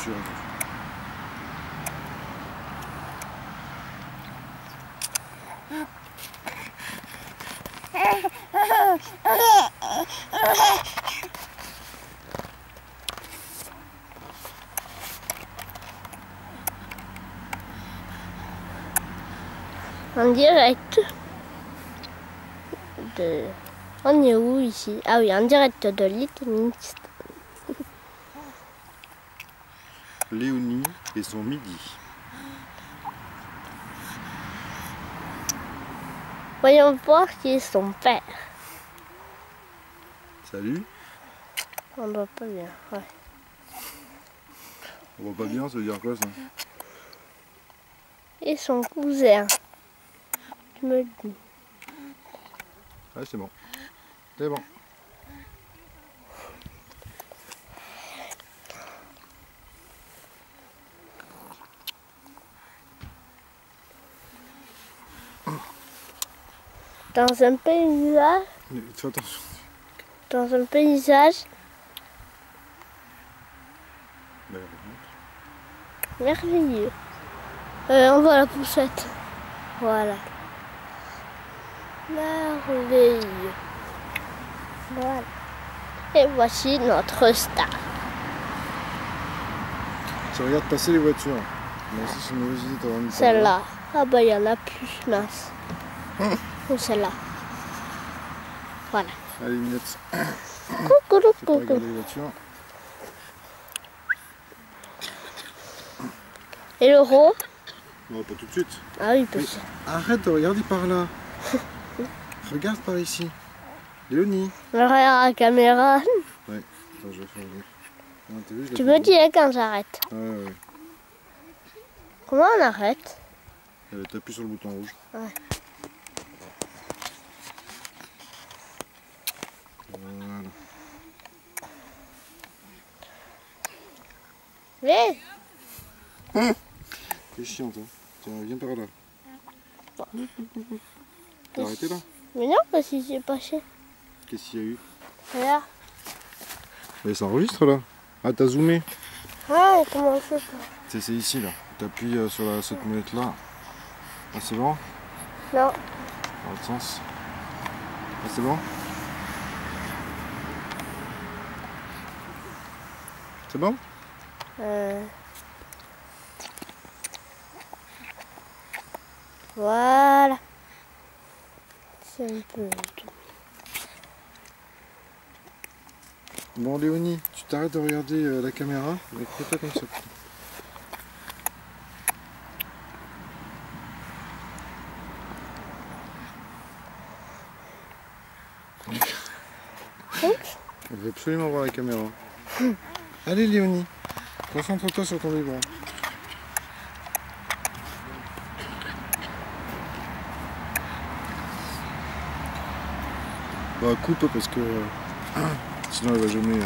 voiture. En direct de... On est où ici? Ah oui, en direct de Little Mix. Léonie et son midi. Voyons voir qui est son père. Salut. On ne voit pas bien, ouais. On voit pas bien, ça veut dire quoi ça? Et son cousin. Tu me dis. Ouais, c'est bon. C'est bon. Dans un paysage. Fais attention. Dans un paysage. Merveilleux. On voit la poussette. Voilà. Merveilleux. Voilà. Et voici notre star. Tu regardes passer les voitures. Moi aussi, c'est une mauvaise idée, t'as vraiment mis Celle-là. Ah bah il y en a plus mince. Ou celle-là. Voilà. Allez, lunettes. Coucou, Faut pas coucou. regarder les voitures. Et le rond? Non, pas tout de suite. Ah oui, Mais peut-être. arrête de regarder par là. Regarde par ici. Léonie. Regarde la caméra. Ouais. Attends, je vais faire le... Ah, t'as vu, je l'ai Tu fait me dis quand j'arrête. Ouais, ouais. Comment on arrête? T'appuies sur le bouton rouge. Ouais. Voilà. Mais T'es chiant, toi. Tiens, viens par là. T'as arrêté là? Mais non, parce que c'est pas cher. Qu'est-ce qu'il y a eu? Regarde. Mais ça enregistre là. Ah, t'as zoomé. Ah, comment on fait ça? C'est ici là. T'appuies sur cette molette là. Ah, c'est bon? Non. Dans l'autre sens. Ah, c'est bon? C'est bon? Voilà. C'est un peu tout. Bon, Léonie, tu t'arrêtes de regarder la caméra. Fais-toi comme ça. On veut absolument voir la caméra. Allez, Léonie, concentre-toi sur ton biberon. Bah, coupe parce que sinon elle va jamais.